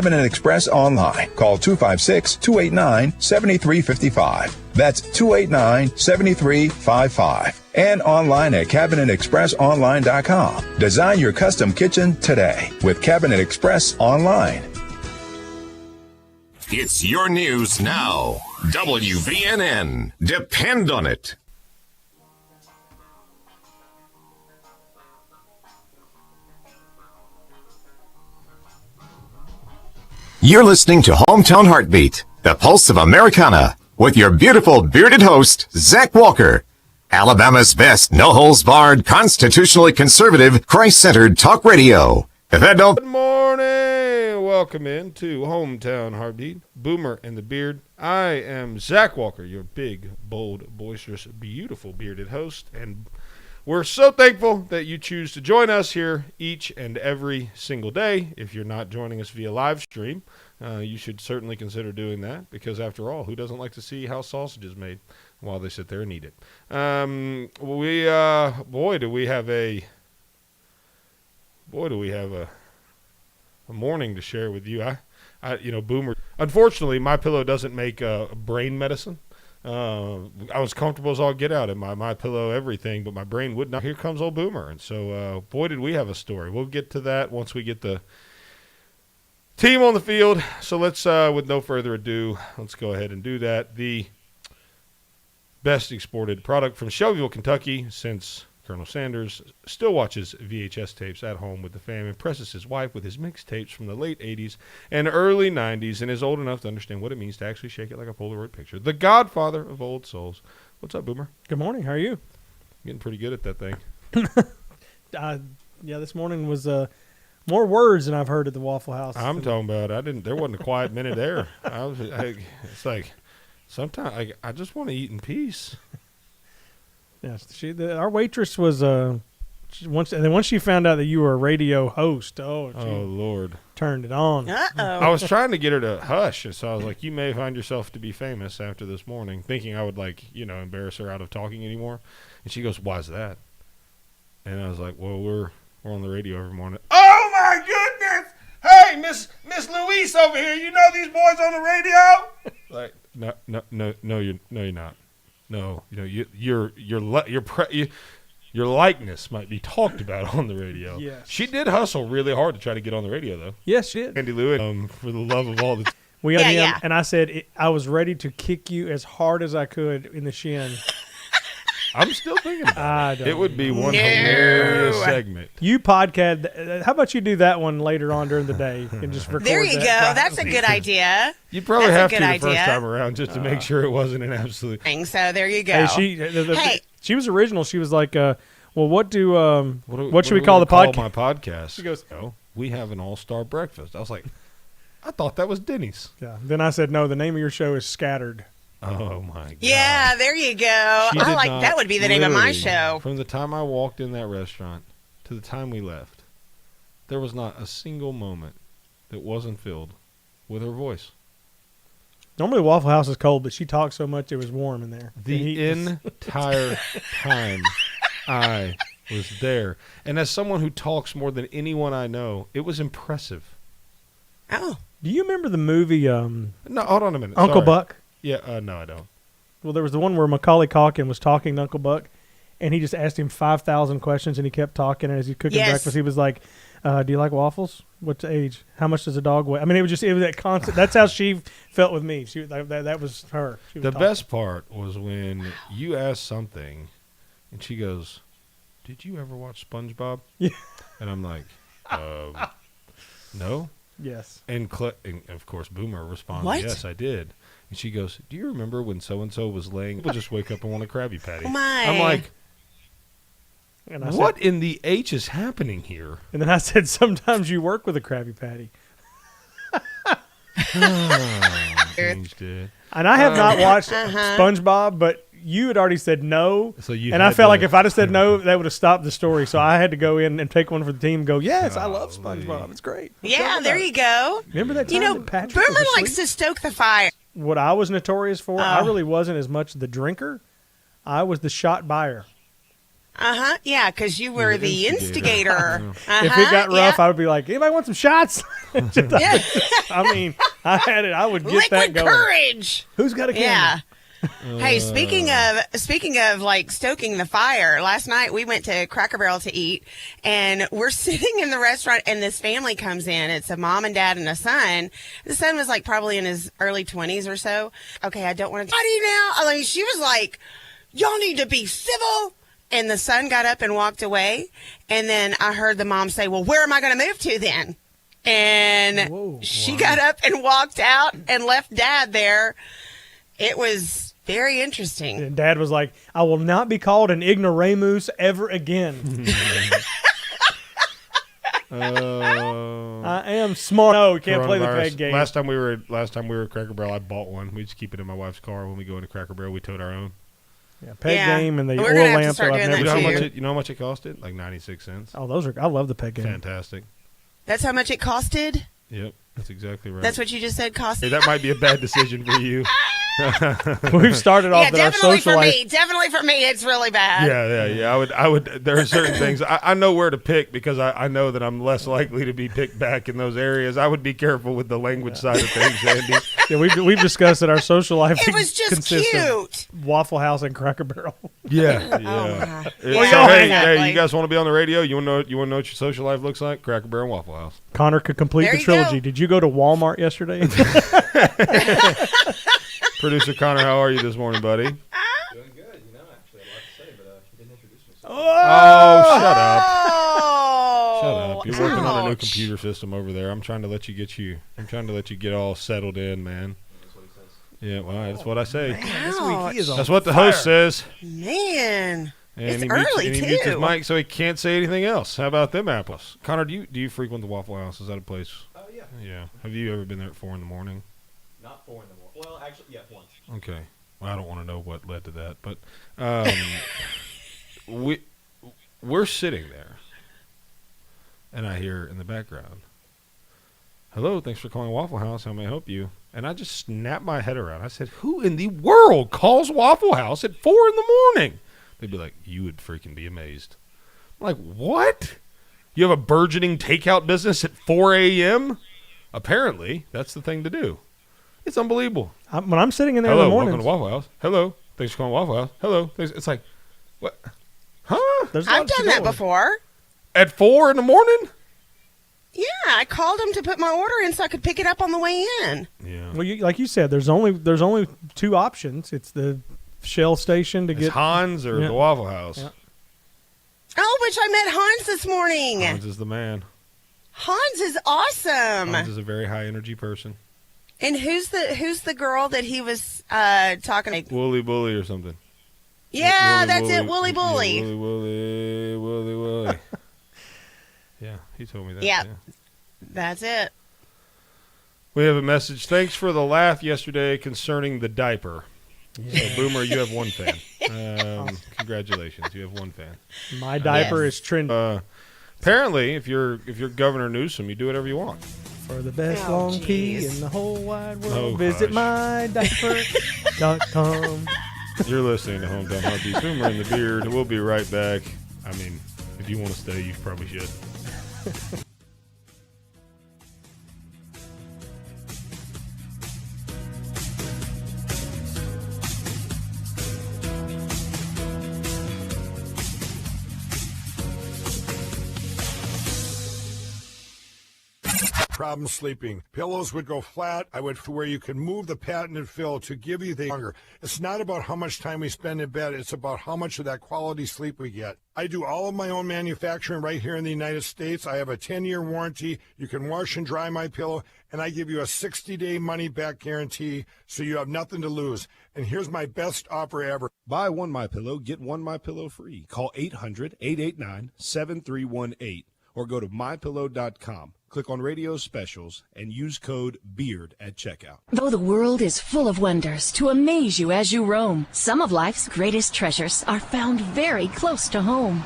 Cabinet Express online. Call 256-289-7355. That's 289-7355. And online at CabinetExpressOnline.com. Design your custom kitchen today with Cabinet Express Online. It's your news now. WVNN. Depend on it. You're listening to Hometown Heartbeat, the pulse of Americana, with your beautiful bearded host, Zach Walker. Alabama's best no-holds-barred, constitutionally conservative, Christ-centered talk radio. If that don't... Good morning. Welcome in to Hometown Heartbeat, Boomer and the Beard. I am Zach Walker, your big, bold, boisterous, beautiful bearded host, and we're so thankful that you choose to join us here each and every single day. If you're not joining us via live stream, you should certainly consider doing that, because after all, who doesn't like to see how sausage is made while they sit there and eat it? Boy, do we have a morning to share with you. Boomer. Unfortunately, my pillow doesn't make brain medicine. I was comfortable as all get out in my pillow, everything, but my brain would not. Here comes old Boomer. And so, boy, did we have a story. We'll get to that once we get the team on the field. So let's, with no further ado, let's go ahead and do that. The best exported product from Shelbyville, Kentucky, since Colonel Sanders still watches VHS tapes at home with the fam, impresses his wife with his mixtapes from the late 80s and early 90s, and is old enough to understand what it means to actually shake it like a Polaroid picture. The godfather of old souls. What's up, Boomer? Good morning. How are you? Getting pretty good at that thing. Yeah, this morning was more words than I've heard at the Waffle House. I'm talking about, there wasn't a quiet minute there. It's like, sometimes I just want to eat in peace. Yeah, our waitress was once she found out that you were a radio host. Oh Lord, turned it on. I was trying to get her to hush, and so I was like, "You may find yourself to be famous after this morning," thinking I would embarrass her out of talking anymore. And she goes, "Why's that?" And I was like, "Well, we're on the radio every morning." Oh my goodness! Hey, Miss Louise over here, you know these boys on the radio? Like, no, you're not. No, your likeness might be talked about on the radio. Yes. She did hustle really hard to try to get on the radio, though. Yes, she did. Andy Lewis, for the love of all the... We got him, and I said I was ready to kick you as hard as I could in the shin. I'm still thinking about it. It would be one hilarious segment. You podcast. How about you do that one later on during the day and just record There you go. That's a good idea. You'd probably have to the first time around just to make sure it wasn't an absolute. So there you go. Hey, she was original. She was like, "Well, what should we call the podcast?" My podcast. She goes, "Oh, we have an all-star breakfast." I was like, "I thought that was Denny's." Yeah. Then I said, "No, the name of your show is Scattered." Oh my God. Yeah, there you go. I like that would be the name of my show. From the time I walked in that restaurant to the time we left, there was not a single moment that wasn't filled with her voice. Normally Waffle House is cold, but she talked so much it was warm in there. The entire time I was there. And as someone who talks more than anyone I know, it was impressive. Oh. Do you remember the movie No, hold on a minute. Uncle Buck? Yeah, no, I don't. Well, there was the one where Macaulay Culkin was talking to Uncle Buck, and he just asked him 5,000 questions, and he kept talking. And as he cooking breakfast, he was like, "Do you like waffles? What's age? How much does a dog weigh?" I mean, it was that constant. That's how she felt with me. That was her. The best part was when you asked something, and she goes, "Did you ever watch SpongeBob?" Yeah. And I'm like, "No." Yes. And of course, Boomer responded, "What? Yes, I did." And she goes, "Do you remember when so-and-so was laying? People just wake up and want a Krabby Patty." Oh my. I'm like, what said, in the H is happening here? And then I said, "Sometimes you work with a Krabby Patty." Changed it. And I have not watched SpongeBob, but you had already said no. So you and I felt like if I'd have said no, that would have stopped the story. So I had to go in and take one for the team and go, "Yes, I love SpongeBob. It's great." Yeah, there you go. Remember that time that Patrick Boomer was likes to stoke the fire. What I was notorious for, I really wasn't as much the drinker. I was the shot buyer. Yeah, because you were the instigator. If it got rough, I would be like, anybody want some shots? I mean, I had it. I would get Liquid that going. Courage. Who's got a camera? Hey, speaking of like stoking the fire, last night we went to Cracker Barrel to eat, and we're sitting in the restaurant, and this family comes in. It's a mom and dad and a son. The son was like probably in his early 20s or so. Okay, I don't want to party now. I mean, she was like, y'all need to be civil. And the son got up and walked away. And then I heard the mom say, well, where am I going to move to then? And she got up and walked out and left dad there. It was very interesting. And dad was like, I will not be called an ignoramus ever again. I am smart. No, we can't play the peg game. Last time we were at Cracker Barrel, I bought one. We just keep it in my wife's car when we go into Cracker Barrel. We tote our own. Yeah, peg game and the We're oil gonna have to lamp. start doing that You know how much it costed? Like 96 cents. Oh, I love the peg game. Fantastic. That's how much it costed? Yep, that's exactly right. That's what you just said costed? Hey, that might be a bad decision for you. We've started off that our social life. Definitely for me, it's really bad. Yeah. I would. There are certain things I know where to pick because I know that I'm less likely to be picked back in those areas. I would be careful with the language side of things, Andy. Yeah, we've discussed that our social life. It was just cute. Waffle House and Cracker Barrel. Yeah. Hey, you guys want to be on the radio? You want to know what your social life looks like? Cracker Barrel and Waffle House. Connor could complete the trilogy. Go. Did you go to Walmart yesterday? Producer Connor, how are you this morning, buddy? Doing good. You know, actually, I'd like to say, but you didn't introduce me. Oh, shut up. Oh, Shut up. You're working on a new computer system over there. I'm trying to let you get all settled in, man. That's what he says. Yeah, well, that's what I say. This week he is on That's what the host says. Man. And It's he early, mutes his too. mic so he can't say anything else. How about them apples? Connor, do you frequent the Waffle House? Is that a place? Oh, yeah. Yeah. Have you ever been there at 4 in the morning? Not 4 in the morning. Well, actually, yeah, once. Okay. Well, I don't want to know what led to that, but we're sitting there, and I hear in the background, "Hello, thanks for calling Waffle House. How may I help you?" And I just snapped my head around. I said, "Who in the world calls Waffle House at 4 in the morning?" They'd be like, "You would freaking be amazed." I'm like, what? You have a burgeoning takeout business at 4 a.m.? Apparently, that's the thing to do. It's unbelievable. When I'm sitting in there Hello, in the morning, welcome to Waffle House. Hello, thanks for calling Waffle House. Hello, thanks. It's like, what? Huh? I've done that before. At 4 in the morning? Yeah, I called him to put my order in so I could pick it up on the way in. Yeah. well, like you said, there's only two options. It's the Shell station to It's get Hans or the Waffle House. Yeah. Oh, which I met Hans this morning. Hans is the man. Hans is awesome. Hans is a very high energy person. And who's the girl that he was talking to? Wooly Bully or something. Yeah, Wooly, that's Wooly, it, Wooly Bully. Yeah, Wooly Wooly. Yeah, he told me that. Yeah. That's it. We have a message. Thanks for the laugh yesterday concerning the diaper. So, Boomer, you have one fan. Congratulations, you have one fan. my diaper is trending Apparently, if you're Governor Newsom, you do whatever you want. for the best long pee in the whole wide world. Oh, Visit gosh. mydiaper.com. You're listening to Hometown Heartbeat. Boomer and the Beard. We'll be right back. I mean, if you want to stay, you probably should. Problem sleeping. Pillows would go flat. I would where you can move the patented fill to give you the hunger. It's not about how much time we spend in bed. It's about how much of that quality sleep we get. I do all of my own manufacturing right here in the United States. I have a 10-year warranty. You can wash and dry my pillow, and I give you a 60-day money-back guarantee, so you have nothing to lose. And here's my best offer ever. Buy one MyPillow, get one MyPillow free. Call 800-889-7318 or go to MyPillow.com. Click on radio specials and use code BEARD at checkout. Though the world is full of wonders to amaze you as you roam, some of life's greatest treasures are found very close to home.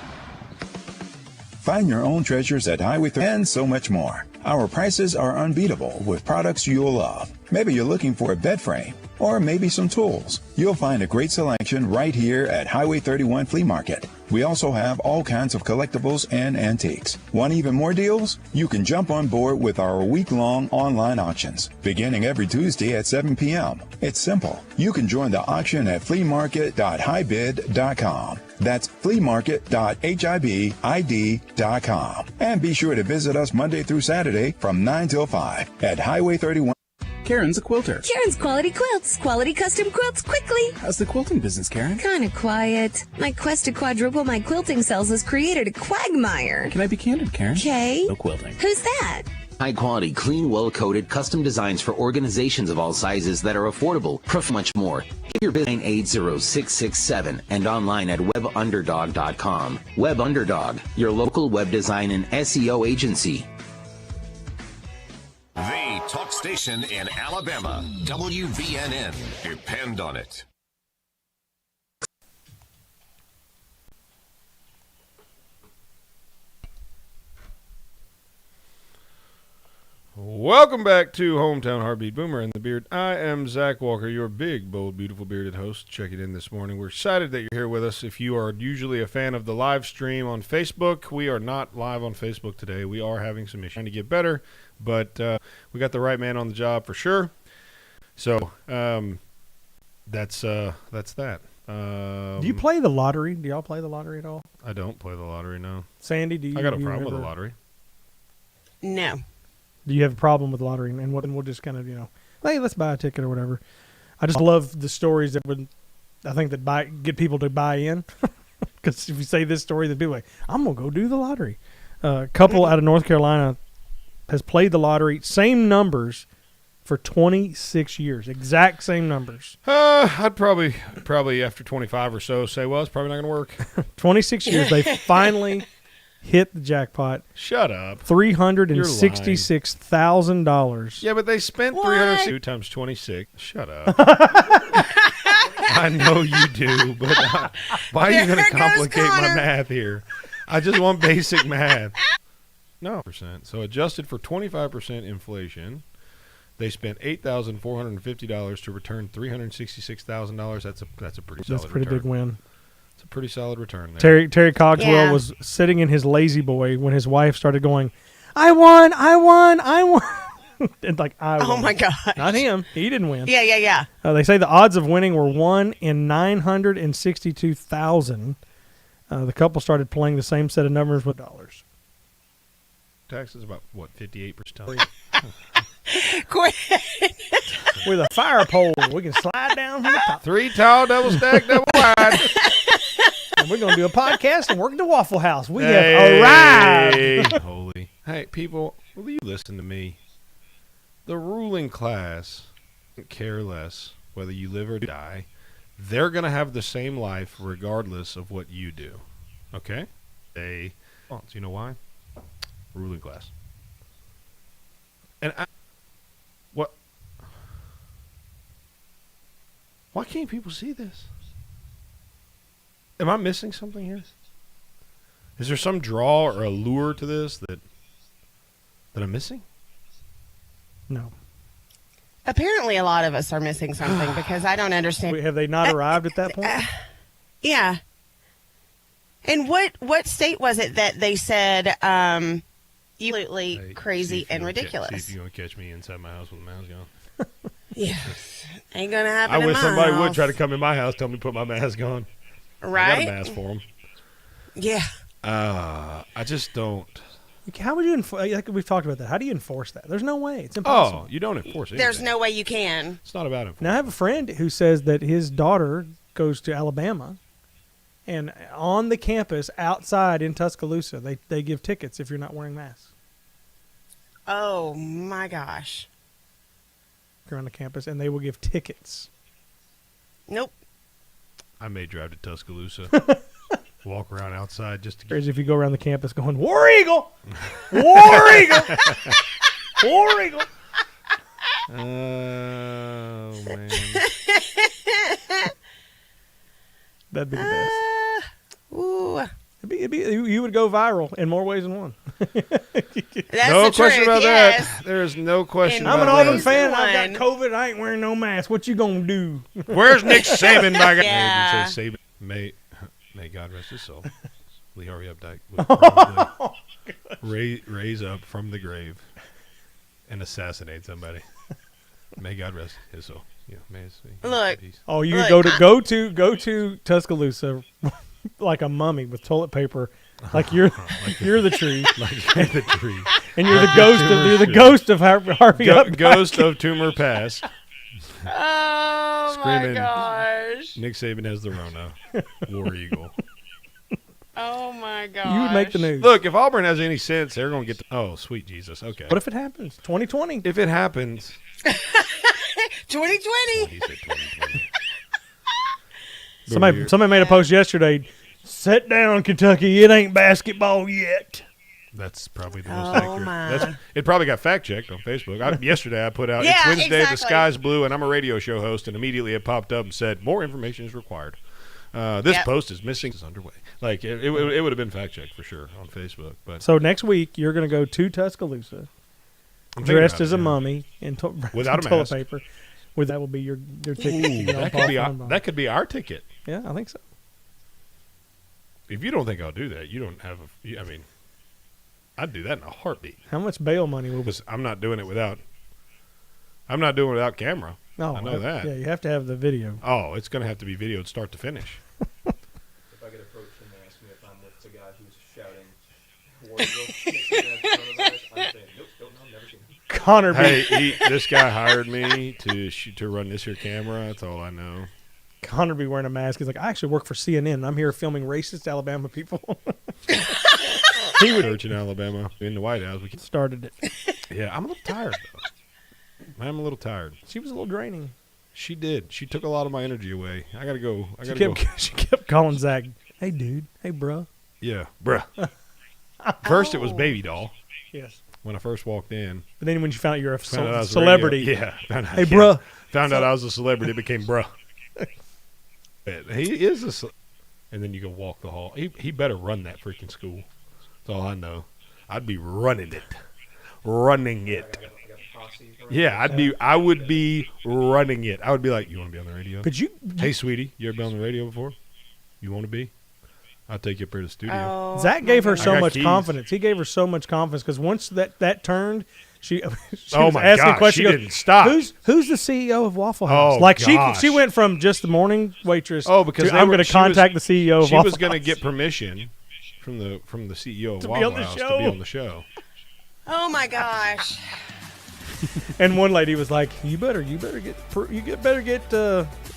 Find your own treasures at Highway 3 and so much more. Our prices are unbeatable with products you'll love. Maybe you're looking for a bed frame or maybe some tools. You'll find a great selection right here at Highway 31 Flea Market. We also have all kinds of collectibles and antiques. Want even more deals? You can jump on board with our week-long online auctions, beginning every Tuesday at 7 p.m. It's simple. You can join the auction at fleamarket.highbid.com. That's fleamarket.hibid.com. And be sure to visit us Monday through Saturday from 9 till 5 at Highway 31. Karen's a quilter. Karen's Quality Quilts. Quality custom quilts quickly. How's the quilting business, Karen? Kinda quiet. My quest to quadruple my quilting sales has created a quagmire. Can I be candid, Karen? Okay. No quilting. Who's that? High quality, clean, well-coated, custom designs for organizations of all sizes that are affordable, much more. Give your bid 980-667 and online at webunderdog.com. Web Underdog, your local web design and SEO agency. The talk station in Alabama, WVNN. Depend on it. Welcome back to Hometown Heartbeat, Boomer and the Beard. I am Zach Walker, your big, bold, beautiful, bearded host. Checking in this morning. We're excited that you're here with us. If you are usually a fan of the live stream on Facebook, we are not live on Facebook today. We are having some issues trying to get better, but we got the right man on the job for sure. So that's that. Do you play the lottery? Do y'all play the lottery at all? I don't play the lottery, no. Sandee, do you? I got a do you problem with ever- the lottery. No. Do you have a problem with the lottery? And we'll just kind of, hey, let's buy a ticket or whatever. I just love the stories that get people to buy in. Because if you say this story, then people are like, I'm going to go do the lottery. A couple out of North Carolina has played the lottery, same numbers for 26 years, exact same numbers. I'd probably after 25 or so say, well, it's probably not going to work. 26 years, they finally hit the jackpot. Shut up. $366,000. Yeah, but they spent 302 times 26. Shut up. I know you do, but why are you going to complicate my math here? I just want basic math. No. So adjusted for 25% inflation, they spent $8,450 to return $366,000. That's a pretty solid return. That's a pretty big win. It's a pretty solid return there. Terry Cogswell was sitting in his lazy boy when his wife started going, I won. And I won. Oh, my God. Not him. He didn't win. Yeah. They say the odds of winning were 1 in 962,000. The couple started playing the same set of numbers with dollars. Taxes about, 58%? Quit. With a fire pole, we can slide down from the top. 3 tall, double stacked, double wide. And we're going to do a podcast and work at the Waffle House. We have arrived. Holy. Hey, people, will you listen to me? The ruling class doesn't care less whether you live or die. They're going to have the same life regardless of what you do. Okay? Do you know why? Ruling class. And why can't people see this? Am I missing something here? Is there some draw or allure to this that I'm missing? No. Apparently, a lot of us are missing something because I don't understand. Have they not arrived at that point? Yeah. And what state was it that they said absolutely crazy and ridiculous? See if you're going to catch me inside my house with a mask on. Yeah. Ain't going to happen. I in wish my somebody house. would try to come in my house, tell me to put my mask on. Right? I got a mask for them. Yeah. I just don't. How would you enforce? Like we've talked about that. How do you enforce that? There's no way. It's impossible. Oh, you don't enforce it. There's no way you can. It's not about enforcement. Now I have a friend who says that his daughter goes to Alabama, and on the campus outside in Tuscaloosa, they give tickets if you're not wearing masks. Oh my gosh. Around the campus, and they will give tickets. Nope. I may drive to Tuscaloosa, walk around outside just to get. Whereas if you go around the campus going, War Eagle! War Eagle! War Eagle! Oh, man. That'd be the best. Ooh. You would go viral in more ways than one. That's no the question truth, about yes. that. There is no question I'm about an Auburn that. fan. I've got COVID. I ain't wearing no mask. What you gonna do? Where's Nick Saban, my guy? Yeah. Say Saban. May may God rest his soul, Lee Harvey Updike would probably raise up from the grave and assassinate somebody. May God rest his soul. Yeah, may his, Look. peace. Oh, you could go to Tuscaloosa like a mummy with toilet paper, like you're the tree, like you're the tree, and you're the ghost of Harvey Updike. Ghost of Tumor Past. Oh Screaming, my gosh! Nick Saban has the Rona. War Eagle. Oh my gosh! You would make the news. Look, if Auburn has any sense, they're going to get. Oh, sweet Jesus! Okay. What if it happens? 2020. If it happens. 2020. He said 2020. Somebody made a post yesterday. Sit down, Kentucky. It ain't basketball yet. That's probably the most accurate. It probably got fact checked on Facebook. Yesterday I put out, Yeah, it's Wednesday, exactly. the sky's blue, and I'm a radio show host, and immediately it popped up and said, more information is required. This post is missing. It's underway. Like, it would have been fact checked for sure on Facebook. But So next week, you're going to go to Tuscaloosa, dressed as a mummy, and without a toilet mask. paper. That will be your ticket. Ooh, that could be our ticket. Yeah, I think so. If you don't think I'll do that, you don't have I mean, I'd do that in a heartbeat. How much bail money will? Because I'm not doing it without camera. No, I know that. Yeah, you have to have the video. Oh, it's going to have to be videoed start to finish. If I get approached and they ask me if I'm with the guy who's shouting, War Eagle, I'm saying, nope, no, never seen him. Connor, this guy hired me to run this here camera. That's all I know. Connor be wearing a mask. He's like, I actually work for CNN. And I'm here filming racist Alabama people. He would church in Alabama in the White House. We started it. Yeah, I'm a little tired though. I'm a little tired. She was a little draining. She did. She took a lot of my energy away. I gotta go. She kept calling Zach, hey dude, hey bruh. Yeah, bruh. First it was Baby Doll. Yes. When I first walked in. But then when you found out you're a found out I was celebrity. Yeah. Hey bruh. Found out I was a celebrity. It became bruh. He is and then you go walk the hall. He better run that freaking school. That's all I know. I'd be running it. Yeah, I would be running it. I would be like, you want to be on the radio? Hey, sweetie, you ever been on the radio before? You want to be? I'll take you up here to the studio. Oh, Zach gave her so much keys. confidence. He gave her so much confidence because once that turned, she oh was my asking gosh, questions. she didn't stop. Who's the CEO of Waffle House? Oh, like gosh. she went from just the morning waitress. Oh, because I'm going to contact the CEO of Waffle House. She was going to get permission from the CEO of Waffle House to be on the show. Oh my gosh. And one lady was like, "You better get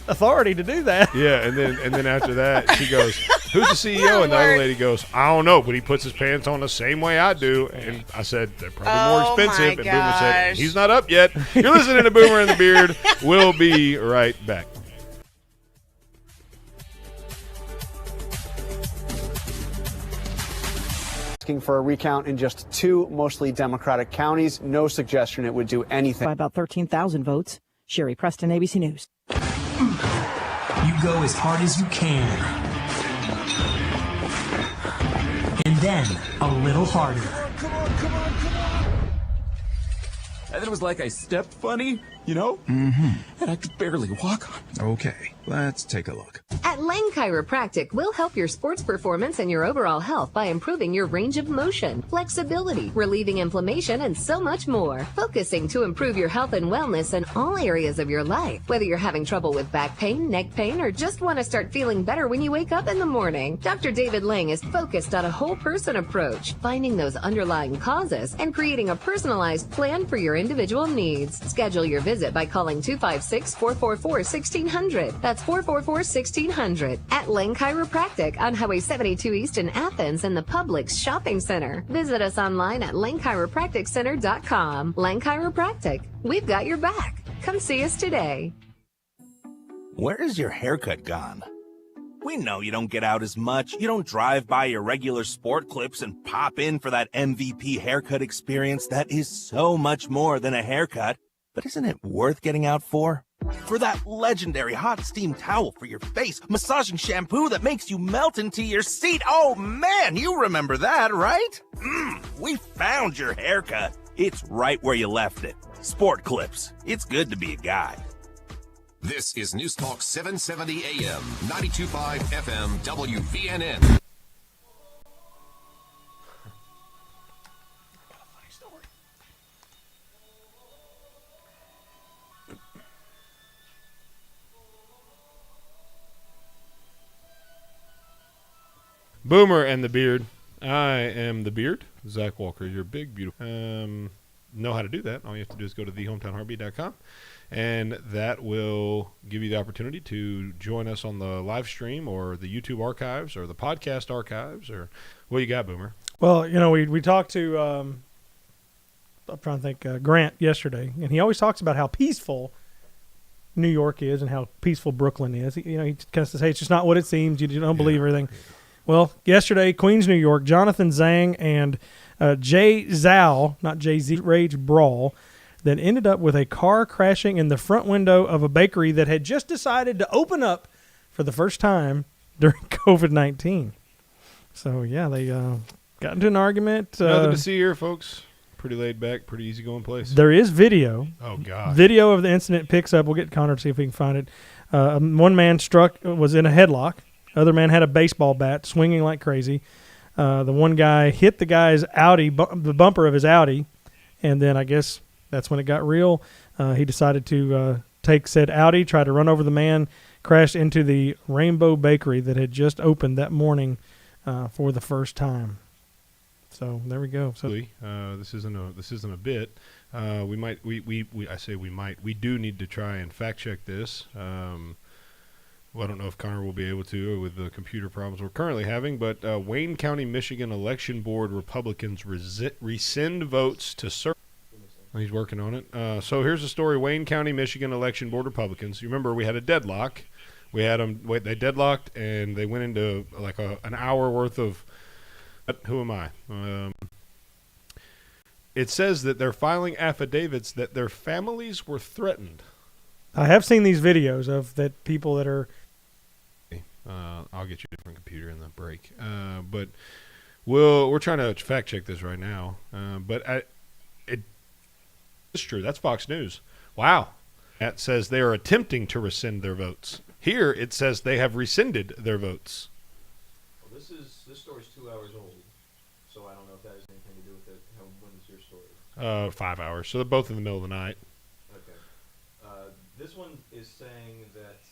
authority to do that." Yeah, and then after that, she goes, "Who's the CEO?" And the other lady goes, "I don't know, but he puts his pants on the same way I do." And I said, "They're probably more expensive." And Boomer said, "He's not up yet." You're listening to Boomer and the Beard. We'll be right back. For a recount in just 2 mostly Democratic counties. No suggestion it would do anything. By about 13,000 votes. Sherry Preston, ABC News. You go as hard as you can. And then a little harder. And it was like I stepped funny, you know? Mm-hmm. And I could barely walk on. Okay, let's take a look. At Lang Chiropractic, we'll help your sports performance and your overall health by improving your range of motion, flexibility, relieving inflammation, and so much more. Focusing to improve your health and wellness in all areas of your life. Whether you're having trouble with back pain, neck pain, or just want to start feeling better when you wake up in the morning, Dr. David Lang is focused on a whole person approach, finding those underlying causes and creating a personalized plan for your individual needs. Schedule your visit by calling 256-444-1600. That's 444-1600 at Lang Chiropractic on Highway 72 East in Athens in the Publix Shopping Center. Visit us online at langchiropracticcenter.com. Lang Chiropractic, we've got your back. Come see us today. Where is your haircut gone? We know you don't get out as much. You don't drive by your regular Sport Clips and pop in for that MVP haircut experience that is so much more than a haircut. But isn't it worth getting out for? For that legendary hot steam towel for your face, massaging shampoo that makes you melt into your seat. Oh man, you remember that, right? We found your haircut. It's right where you left it. Sport Clips. It's good to be a guy. This is News Talk 770 AM, 92.5 FM, WVNN. Boomer and the Beard. I am the Beard, Zach Walker. You're big, beautiful. Know how to do that. All you have to do is go to thehometownheartbeat.com, and that will give you the opportunity to join us on the live stream or the YouTube archives or the podcast archives. Or what you got, Boomer? Well, you know, we talked to I'm trying to think, Grant yesterday, and he always talks about how peaceful New York is and how peaceful Brooklyn is. He kind of says, hey, it's just not what it seems. You don't believe everything. Well, yesterday, Queens, New York, Jonathan Zhang and Jay Zhao, not Jay-Z, rage brawl that ended up with a car crashing in the front window of a bakery that had just decided to open up for the first time during COVID-19. So, yeah, they got into an argument. Nothing to see here, folks. Pretty laid back, pretty easygoing place. There is video. Oh, God. Video of the incident picks up. We'll get Connor to see if we can find it. One man was in a headlock. Other man had a baseball bat swinging like crazy. The one guy hit the guy's Audi, the bumper of his Audi, and then I guess that's when it got real. He decided to take said Audi, try to run over the man, crashed into the Rainbow Bakery that had just opened that morning for the first time. So there we go. So this isn't a bit. We do need to try and fact check this. Well, I don't know if Connor will be able to with the computer problems we're currently having, but Wayne County, Michigan Election Board Republicans rescind votes to serve. He's working on it. So here's the story. Wayne County, Michigan Election Board Republicans. You remember we had a deadlock. We had them. They deadlocked, and they went into like an hour worth of. Who am I? It says that they're filing affidavits that their families were threatened. I have seen these videos of that people that are. I'll get you a different computer in the break. But we're trying to fact check this right now. But it's true. That's Fox News. Wow. That says they are attempting to rescind their votes. Here it says they have rescinded their votes. Well, this story's 2 hours old, so I don't know if that has anything to do with it. When is your story? 5 hours. So they're both in the middle of the night. Okay. This one is saying that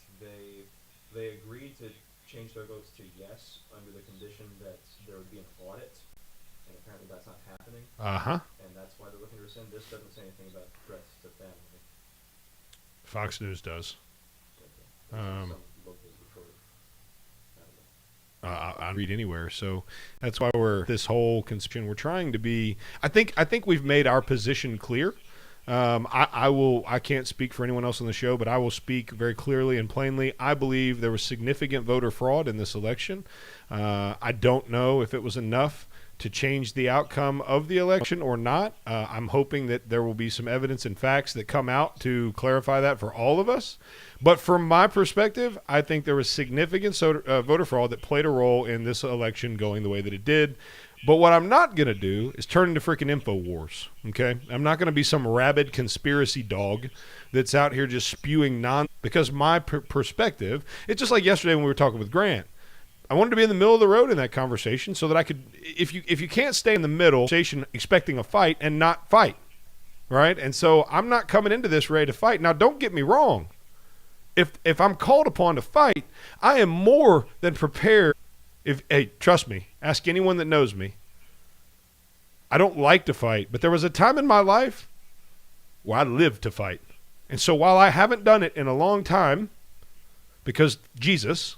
they agreed to change their votes to yes under the condition that there would be an audit, and apparently that's not happening. And that's why they're looking to rescind. This doesn't say anything about threats to family. Fox News does. Okay. I read anywhere, so that's why we're this whole conception. We're trying to be. I think we've made our position clear. I can't speak for anyone else on the show, but I will speak very clearly and plainly. I believe there was significant voter fraud in this election. I don't know if it was enough to change the outcome of the election or not. I'm hoping that there will be some evidence and facts that come out to clarify that for all of us. But from my perspective, I think there was significant voter fraud that played a role in this election going the way that it did. But what I'm not going to do is turn into freaking InfoWars, okay? I'm not going to be some rabid conspiracy dog that's out here just spewing because my perspective, it's just like yesterday when we were talking with Grant. I wanted to be in the middle of the road in that conversation so that I could, if you can't stay in the middle, expecting a fight and not fight, right? And so I'm not coming into this ready to fight. Now, don't get me wrong. If I'm called upon to fight, I am more than prepared. Hey, trust me, ask anyone that knows me. I don't like to fight, but there was a time in my life where I lived to fight. And so while I haven't done it in a long time, because Jesus,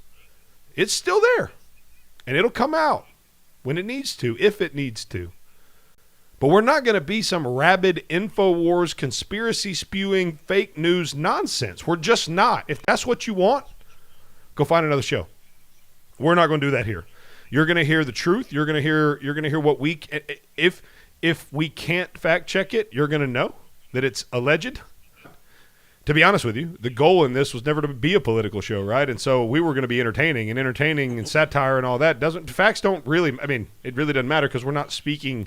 it's still there. And it'll come out when it needs to, if it needs to. But we're not going to be some rabid InfoWars, conspiracy spewing, fake news nonsense. We're just not. If that's what you want, go find another show. We're not going to do that here. You're going to hear the truth. You're going to hear what we if we can't fact check it, you're going to know that it's alleged. To be honest with you, the goal in this was never to be a political show, right? And so we were going to be entertaining and satire and all that. Facts don't really, I mean, it really doesn't matter because we're not speaking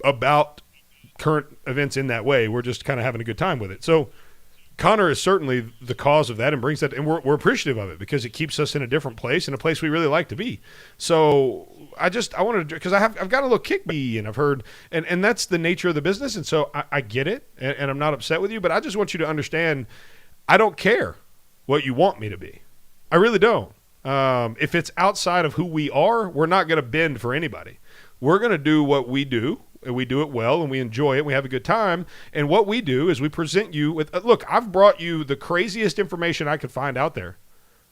about current events in that way. We're just kind of having a good time with it. So Connor is certainly the cause of that and brings that, and we're appreciative of it because it keeps us in a different place, in a place we really like to be. So I wanted to, because I've got a little kickback, and I've heard, and that's the nature of the business, and so I get it, and I'm not upset with you, but I just want you to understand, I don't care what you want me to be. I really don't. If it's outside of who we are, we're not going to bend for anybody. We're going to do what we do, and we do it well, and we enjoy it, and we have a good time. And what we do is we present you with, look, I've brought you the craziest information I could find out there.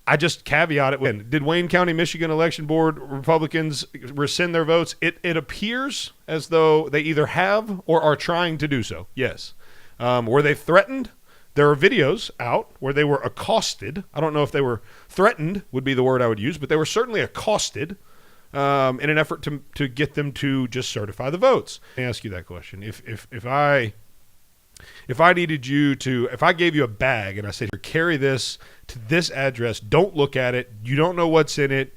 I just caveat it with, did Wayne County, Michigan Election Board Republicans rescind their votes? It appears as though they either have or are trying to do so, yes. Were they threatened? There are videos out where they were accosted. I don't know if they were threatened would be the word I would use, but they were certainly accosted in an effort to get them to just certify the votes. Let me ask you that question. If I needed you to, if I gave you a bag and I said, carry this to this address, don't look at it, you don't know what's in it,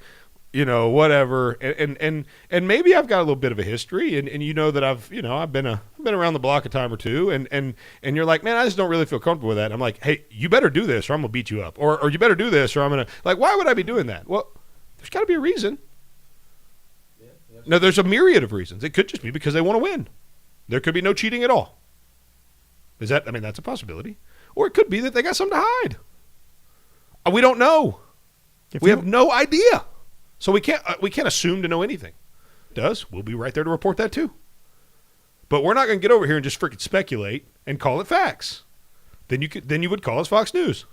whatever, and maybe I've got a little bit of a history, and you know that I've been around the block a time or two, and you're like, man, I just don't really feel comfortable with that. I'm like, hey, you better do this, or I'm gonna beat you up, or you better do this, or I'm gonna, like, why would I be doing that? Well, there's got to be a reason. No, there's a myriad of reasons. It could just be because they want to win. There could be no cheating at all. That's a possibility. Or it could be that they got something to hide. We don't know. We have no idea. So we can't assume to know anything. It does. We'll be right there to report that too. But we're not going to get over here and just freaking speculate and call it facts. Then you would call us Fox News.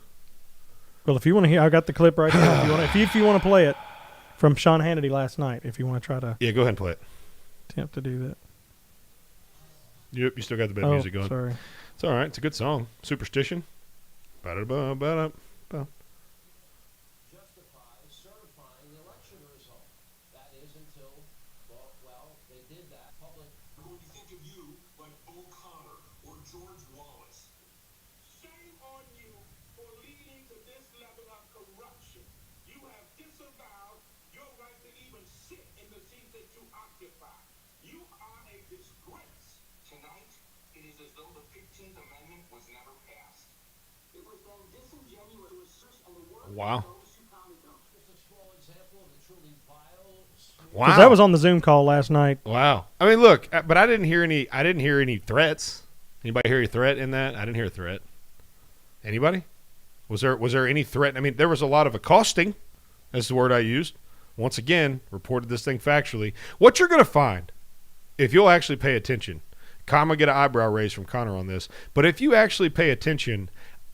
Well, if you want to hear, I got the clip right here. If you want to play it from Sean Hannity last night, if you want to try to. Yeah, go ahead and play it. Attempt to do that. Yep, you still got the bad music going. Sorry. It's all right. It's a good song. Superstition. Ba-da-ba, ba-da, ba. Wow. Because that was on the Zoom call last night. Wow. I mean, look, but I didn't hear any threats. Anybody hear a threat in that? I didn't hear a threat. Anybody? Was there any threat? I mean, there was a lot of accosting. That's the word I used. Once again, reported this thing factually. What you're going to find, if you'll actually pay attention, I'm going to get an eyebrow raise from Connor on this, but if you actually pay attention,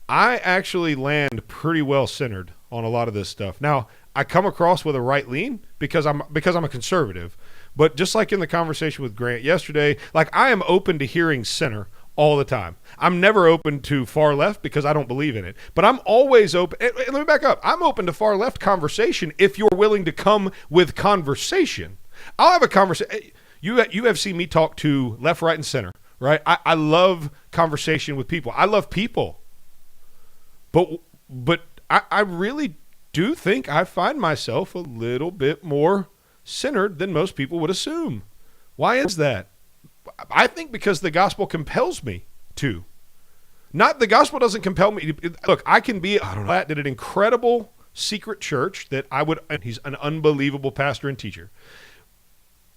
I actually land pretty well centered on a lot of this stuff. Now, I come across with a right lean because I'm a conservative, but just like in the conversation with Grant yesterday, like I am open to hearing center all the time. I'm never open to far left because I don't believe in it, but I'm always open. And let me back up. I'm open to far left conversation if you're willing to come with conversation. I'll have a conversation. You have seen me talk to left, right, and center, right? I love conversation with people. I love people. But I really do think I find myself a little bit more centered than most people would assume. Why is that? I think because the gospel compels me to. Not the gospel doesn't compel me. Look, I can be at an incredible secret church that he's an unbelievable pastor and teacher.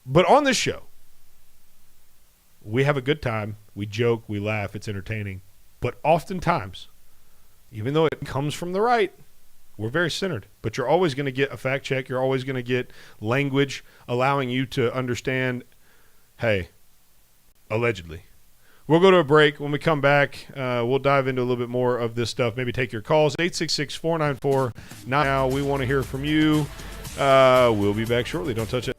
But on this show, we have a good time. We joke, we laugh, it's entertaining. But oftentimes, even though it comes from the right, we're very centered. But you're always going to get a fact check. You're always going to get language allowing you to understand, hey, allegedly. We'll go to a break. When we come back, we'll dive into a little bit more of this stuff. Maybe take your calls. 866-494. Now, we want to hear from you. We'll be back shortly. Don't touch it.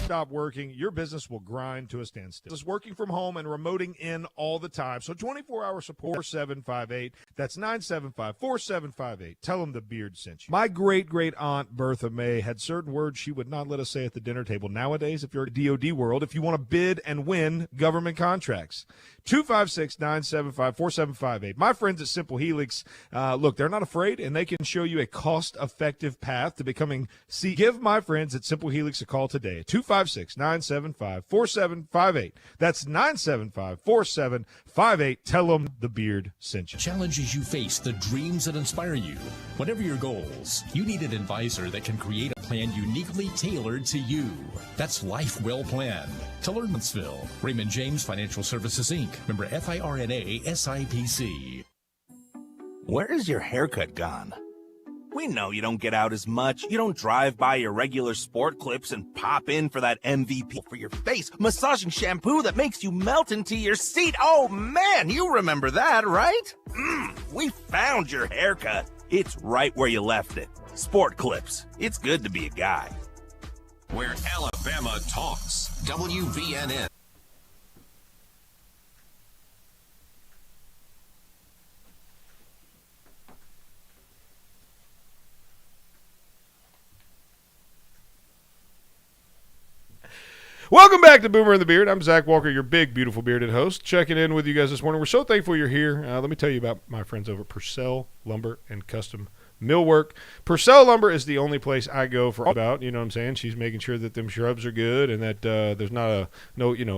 stop working, your business will grind to a standstill. Just working from home and remoting in all the time. So 24-hour support, 4758. That's 975-4758. Tell them the beard sent you. My great-great-aunt Bertha May had certain words she would not let us say at the dinner table. Nowadays, if you're in the DOD world, if you want to bid and win government contracts, 256-975-4758. My friends at Simple Helix, look, they're not afraid, and they can show you a cost-effective path to becoming C. Give my friends at Simple Helix a call today at 256-975-4758. That's 975-4758. Tell them the beard sent you. Challenges you face, the dreams that inspire you. Whatever your goals, you need an advisor that can create a plan uniquely tailored to you. That's Life Well Planned. To learn Huntsville, Raymond James Financial Services, Inc., member FIRNA SIPC. Where is your haircut gone? We know you don't get out as much. You don't drive by your regular sport clips and pop in for that MVP for your face massaging shampoo that makes you melt into your seat. Oh man, you remember that, right? We found your haircut. It's right where you left it. Sport clips. It's good to be a guy. Where Alabama talks. WVNN. Welcome back to Boomer and the Beard. I'm Zach Walker, your big, beautiful bearded host, checking in with you guys this morning. We're so thankful you're here. Let me tell you about my friends over at Purcell Lumber and Custom Millwork. Purcell Lumber is the only place I go for about, you know what I'm saying? She's making sure that them shrubs are good and that there's not